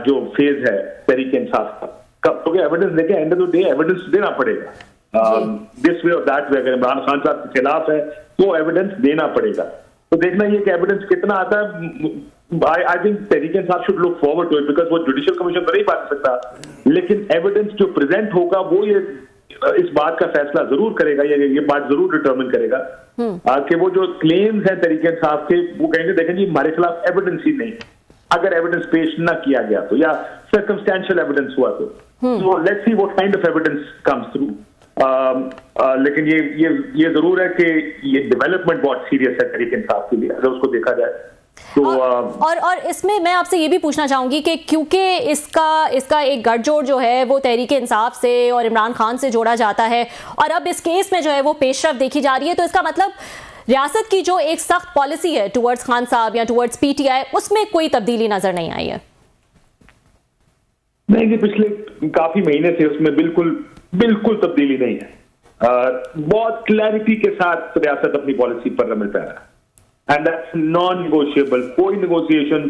जो फेज है तहरीक इंसाफ का, क्योंकि एविडेंस देखे, end of the day evidence देना पड़ेगा दिस वे और दैट वे। अगर इमरान खान साहब के खिलाफ है तो एविडेंस देना पड़ेगा। तो देखना ये कि एविडेंस कितना आता है। I think Tehreek Insaf should look forward to it, because वो जुडिशियल कमीशन तो नहीं बांट सकता, लेकिन एविडेंस जो प्रेजेंट होगा वो ये इस बात का फैसला जरूर करेगा, ये बात जरूर डिटर्मिन करेगा कि वो जो क्लेम्स हैं तहरीक इंसाफ के, वो कहेंगे देखें जी हमारे खिलाफ एविडेंस ही नहीं, अगर एविडेंस पेश ना किया गया तो, या सर्कमस्टेंशियल एविडेंस हुआ तो let's see what kind of evidence comes through. लेकिन ये जरूर है कि ये डेवलपमेंट बहुत सीरियस है तहरीक इंसाफ के लिए अगर उसको देखा जाए तो। और इसमें मैं आपसे ये भी पूछना चाहूंगी कि क्योंकि इसका एक गठजोड़ जो है वो तहरीक इंसाफ से और इमरान खान से जोड़ा जाता है, और अब इस केस में जो है वो पेशरफ देखी जा रही है, तो इसका मतलब रियासत की जो एक सख्त पॉलिसी है टुवर्ड्स खान साहब या टुवर्ड्स पीटीआई, उसमें कोई तब्दीली नजर नहीं आई है। नहीं जी, पिछले काफी महीने से उसमें बिल्कुल तब्दीली नहीं है। बहुत क्लैरिटी के साथ रियासत अपनी पॉलिसी पर अमल कर रहा है, एंड दैट्स नॉन निगोशिएबल। कोई निगोशिएशन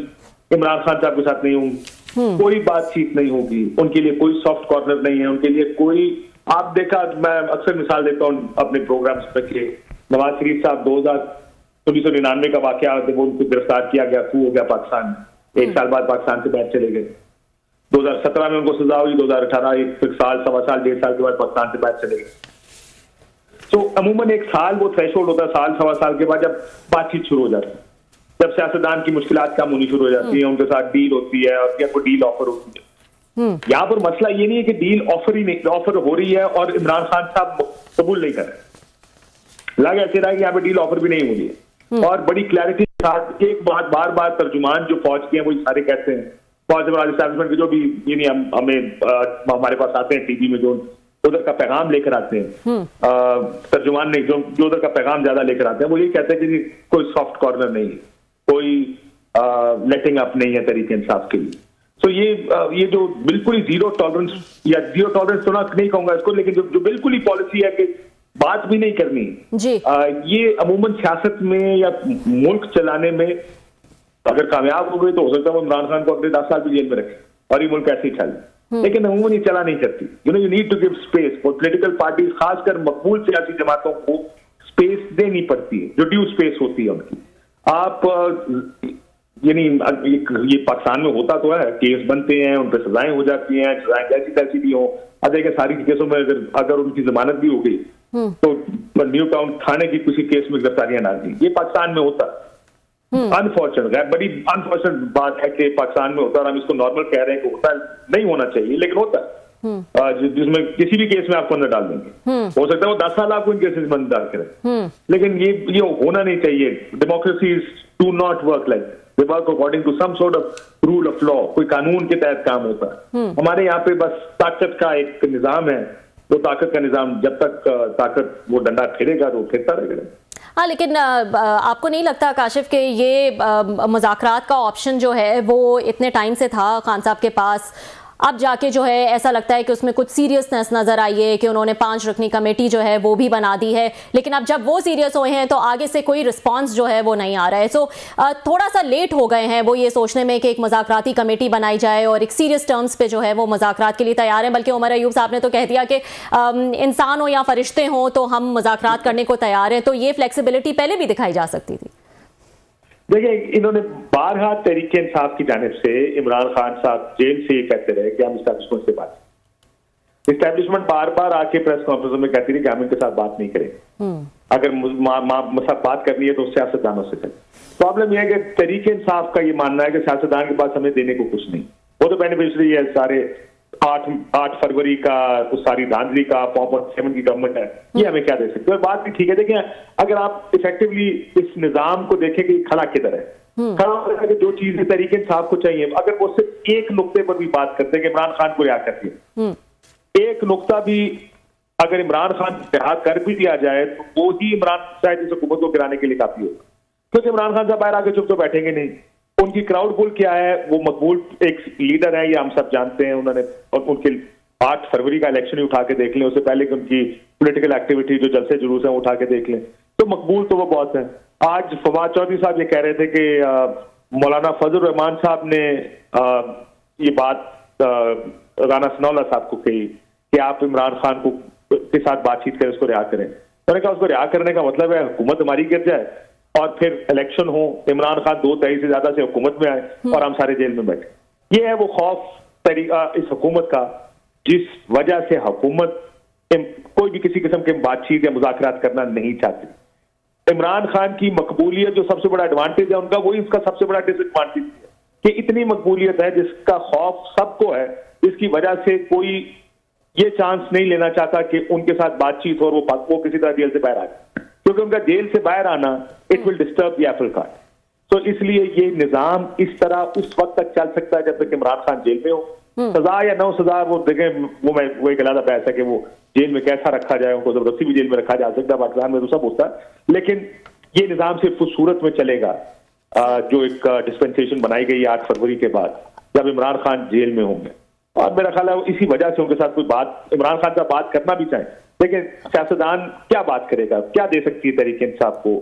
इमरान खान साहब के साथ नहीं होंगी, कोई बातचीत नहीं होगी, उनके लिए कोई सॉफ्ट कॉर्नर नहीं है, उनके लिए कोई, आप देखा, मैं अक्सर मिसाल देता हूँ अपने प्रोग्राम्स पर कि नवाज शरीफ साहब 1999 का वाकया, वो उनको गिरफ्तार किया गया, खू हो गया पाकिस्तान, एक साल बाद पाकिस्तान से बाहर चले गए। 2017 में उनको सजा हुई, 2018 एक साल, सवा साल, 1.5 साल के बाद पाकिस्तान से बाहर चले गए। तो अमूमन एक साल वो थ्रेशोल्ड होता है, साल सवा साल के बाद जब बातचीत शुरू हो जाती है, जब सियासतदान की मुश्किलात कम होनी शुरू हो जाती है, उनके साथ डील होती है और या कोई डील ऑफर होती है। यहाँ पर मसला ये नहीं है कि डील ऑफर हो रही है और इमरान खान साहब कबूल नहीं कर रहे, लग ऐसे रहा है कि यहाँ पे डील ऑफर भी नहीं हो रही है, और बड़ी क्लैरिटी के साथ एक बात बार बार तर्जुमान जो फौज के हैं वो सारे कहते हैं, फौज एस्टैब्लिशमेंट के जो भी हमें हमारे पास आते हैं टीवी में, जो उधर का पैगाम लेकर आते हैं, तर्जुमान नहीं, जो उधर का पैगाम ज्यादा लेकर आते हैं, वो ये कहते हैं कि कोई सॉफ्ट कॉर्नर नहीं है, कोई लेटिंग अप नहीं है तहरीक इंसाफ के लिए। तो ये जो बिल्कुल ही जीरो टॉलरेंस, या जीरो टॉलरेंस तो ना नहीं कहूंगा इसको, लेकिन जो बिल्कुल ही पॉलिसी है कि बात भी नहीं करनी जी, ये अमूमन सियासत में या मुल्क चलाने में अगर कामयाब हो गई तो हो सकता है वो इमरान खान को अगले 10 साल भी जेल में रखे और ये मुल्क ऐसे ही चले, लेकिन अमूमन ये चला नहीं करती। You need to give space for political parties, खासकर मकबूल सियासी जमातों को स्पेस देनी पड़ती है, जो ड्यू स्पेस होती है उनकी। आप ये पाकिस्तान में होता तो है, केस बनते हैं, उन पर सजाएं हो जाती हैं, सजाएं जैसी तैसी भी हो। अब देखिए सारी केसों में अगर उनकी जमानत भी हो गई तो न्यू टाउन थाने की किसी केस में गिरफ्तारियां ना दी, ये पाकिस्तान में होता। अनफॉर्चुनेट है, बड़ी अनफॉर्चुनेट बात है कि पाकिस्तान में होता, और हम इसको नॉर्मल कह रहे हैं कि होता नहीं होना चाहिए, लेकिन होता है, जिसमें किसी भी केस में आपको अंदर डाल देंगे। हो सकता है वो 10 साल आपको इन केसेस में अंदर डाल करें, लेकिन ये होना नहीं चाहिए। Democracies do not work like, they work according to some sort of rule of law, कोई कानून के तहत काम होता है। हमारे यहाँ पे बस ताकत का एक निजाम है, वो ताकत का निजाम जब तक ताकत वो डंडा फिरेगा तो फिरता रहेगा। हाँ, लेकिन आपको नहीं लगता काशिफ कि ये मुज़ाकरात का ऑप्शन जो है वो इतने टाइम से था खान साहब के पास, अब जाके जो है ऐसा लगता है कि उसमें कुछ सीरियसनेस नजर आई है कि उन्होंने 5 रुकनी कमेटी जो है वो भी बना दी है, लेकिन अब जब वो सीरियस हुए हैं तो आगे से कोई रिस्पांस जो है वो नहीं आ रहा है। सो थोड़ा सा लेट हो गए हैं वो ये सोचने में कि एक मुज़ाकराती कमेटी बनाई जाए और एक सीरियस टर्म्स पे जो है वो मुज़ाकरात के लिए तैयार हैं। बल्कि उमर अयूब साहब ने तो कह दिया कि इंसान हो या फरिश्ते हों तो हम मुज़ाकरात करने को तैयार हैं, तो ये फ्लेक्सिबिलिटी पहले भी दिखाई जा सकती थी। देखिए, इन्होंने बारहा तहरीक इंसाफ की जानिब से इमरान खान साहब जेल से ये कहते रहे कि हम इस्टेब्लिशमेंट से बात, इस्टेब्लिशमेंट बार बार आके प्रेस कॉन्फ्रेंस में कहती रही कि हम इनके साथ बात नहीं करेंगे, अगर साथ बात करनी है तो सियासतदानों से करें। प्रॉब्लम यह है कि तहरीक इंसाफ का ये मानना है कि सियासतदान के पास हमें देने को कुछ नहीं, वो तो बेनिफिशरी है सारे 8 फरवरी का उस सारी धांधली का 4.7 की गवर्नमेंट है, ये हमें क्या दे सकते हैं। बात भी ठीक है, देखिए अगर आप इफेक्टिवली इस निजाम को देखें कि खड़ा किधर है, खड़ा है कि जो चीजें तहरीक इंसाफ को चाहिए, अगर वो सिर्फ एक नुक्ते पर भी बात करते हैं कि इमरान खान को रिहा कर दिया, एक नुक्ता भी अगर इमरान खान रिहा कर भी दिया जाए तो वो ही इमरान शायद इस हुकूमत को गिराने के लिए काफी होगा, क्योंकि इमरान खान साहब बाहर आके चुप तो बैठेंगे नहीं। उनकी क्राउड पुल क्या है, वो मकबूल एक लीडर है, ये हम सब जानते हैं। उन्होंने उनके 8 फरवरी का इलेक्शन ही उठा के देख लें, उससे पहले कि उनकी पॉलिटिकल एक्टिविटी जो जलसे जुलूस है उठा के देख लें, तो मकबूल तो वो बहुत है। आज फवाद चौधरी साहब ये कह रहे थे कि मौलाना फजल रहमान साहब ने ये बात राना सनाउल्लाह साहब को कही कि आप इमरान खान को के साथ बातचीत करें, उसको रिहा करें। मैंने कहा उसको रिहा करने का मतलब है हुकूमत हमारी गिर जाए और फिर इलेक्शन हो, इमरान खान 2/3 से ज्यादा से हुकूमत में आए और हम सारे जेल में बैठे। ये है वो खौफ तरीका इस हुकूमत का, जिस वजह से हुकूमत कोई भी किसी किस्म के बातचीत या मुज़ाकरात करना नहीं चाहती। इमरान खान की मकबूलियत जो सबसे बड़ा एडवांटेज है उनका, वही उसका सबसे बड़ा डिसएडवांटेज है कि इतनी मकबूलियत है जिसका खौफ सबको है, जिसकी वजह से कोई ये चांस नहीं लेना चाहता कि उनके साथ बातचीत हो और वो किसी तरह जेल से बाहर आ जाए, क्योंकि उनका जेल से बाहर आना it will disturb the Apple cart. तो इसलिए ये निजाम इस तरह उस वक्त तक चल सकता है जब तक इमरान खान जेल में हो। सजा या नौ सजा वो देखें, वो एक अलग बहस है कि वो जेल में कैसा रखा जाए, उनको जबरदस्ती भी जेल में रखा जा सकता है, पाकिस्तान में तो सब होता है, लेकिन ये निजाम सिर्फ उस सूरत में चलेगा जो एक डिस्पेंसेशन बनाई गई 8 फरवरी के बाद, जब इमरान खान जेल में होंगे। और मेरा ख्याल है इसी वजह से उनके साथ कोई बात, इमरान खान का बात करना भी चाहे, लेकिन सियासतदान क्या बात करेगा, क्या दे सकती है तहरीक इंसाफ को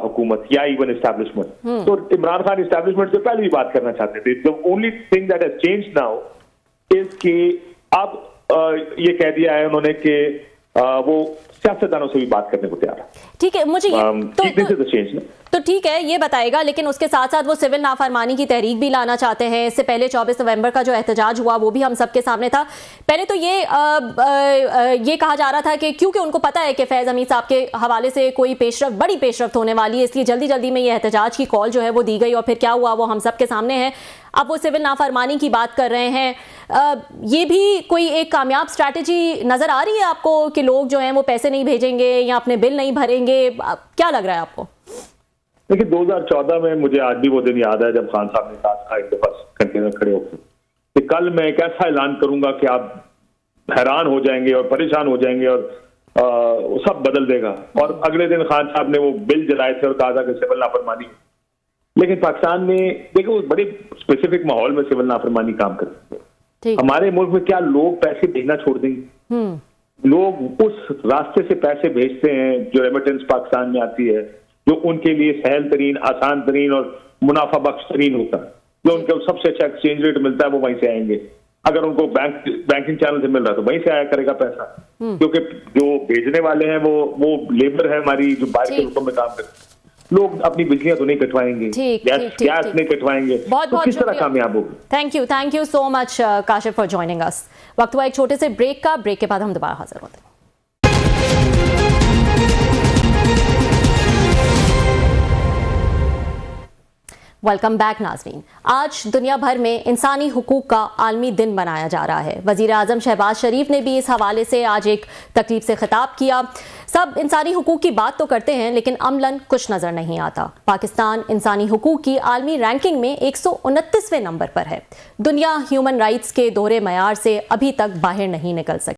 हुकूमत या इवन एस्टैब्लिशमेंट। तो इमरान खान एस्टैब्लिशमेंट से पहले भी बात करना चाहते थे। The only thing that has changed now is कि अब ये कह दिया है उन्होंने कि वो सियासतदानों से भी बात करने को तैयार है। ठीक है, मुझे तो ठीक है, ये बताएगा, लेकिन उसके साथ साथ वो सिविल नाफरमानी की तहरीक भी लाना चाहते हैं। इससे पहले 24 नवंबर का जो एहतजाज हुआ वो भी हम सबके सामने था। पहले तो ये कहा जा रहा था कि क्योंकि उनको पता है कि फैज हमीद साहब के हवाले से कोई बड़ी पेशरफ्त होने वाली है, इसलिए जल्दी जल्दी में ये एहतजाज की कॉल जो है वो दी गई, और फिर क्या हुआ वो हम सबके सामने है। अब वो सिविल नाफरमानी की बात कर रहे हैं। ये भी कोई एक कामयाब स्ट्रैटेजी नजर आ रही है आपको कि लोग जो हैं वो पैसे नहीं भेजेंगे या अपने बिल नहीं भरेंगे? क्या लग रहा है आपको? देखिए 2014 में मुझे आज भी वो दिन याद है जब खान साहब ने कहा था एक दफा कंटेनर खड़े होकर कि कल मैं एक ऐसा ऐलान करूंगा कि आप हैरान हो जाएंगे और परेशान हो जाएंगे और सब बदल देगा। और अगले दिन खान साहब ने वो बिल जलाए थे और कहा था कि सिविल नाफरमानी। लेकिन पाकिस्तान में देखो बड़े स्पेसिफिक माहौल में सिविल नाफरमानी काम करती है। हमारे मुल्क में क्या लोग पैसे भेजना छोड़ देंगे? लोग उस रास्ते से पैसे भेजते हैं जो रेमिटेंस पाकिस्तान में आती है, जो उनके लिए सहल तरीन, आसान तरीन और मुनाफा बख्श तरीन होता है, जो उनको सबसे अच्छा एक्सचेंज रेट मिलता है, वो वहीं से आएंगे। अगर उनको बैंकिंग चैनल से मिल रहा है तो वहीं से आया करेगा पैसा, क्योंकि जो भेजने वाले हैं वो लेबर है हमारी जो बाहर के मुल्कों में काम करते हैं। लोग अपनी बिजलियां तो नहीं कटवाएंगे, गैस नहीं कटवाएंगे, तो किस तरह कामयाब होगी? Thank you so much Kashif for joining us. वक्त हुआ एक छोटे से ब्रेक का, ब्रेक के बाद हम दोबारा हाजिर होते हैं। वेलकम बैक नाज़रीन। आज दुनिया भर में इंसानी हुकूक का आलमी दिन मनाया जा रहा है। वज़ीर आज़म शहबाज शरीफ ने भी इस हवाले से आज एक तकरीब से खिताब किया। सब इंसानी हुकूक की बात तो करते हैं, लेकिन अमलन कुछ नज़र नहीं आता। पाकिस्तान इंसानी हुकूक की आलमी रैंकिंग में 129वें नंबर पर है। दुनिया ह्यूमन राइट्स के दोहरे मयार से अभी तक बाहर नहीं निकल सकी।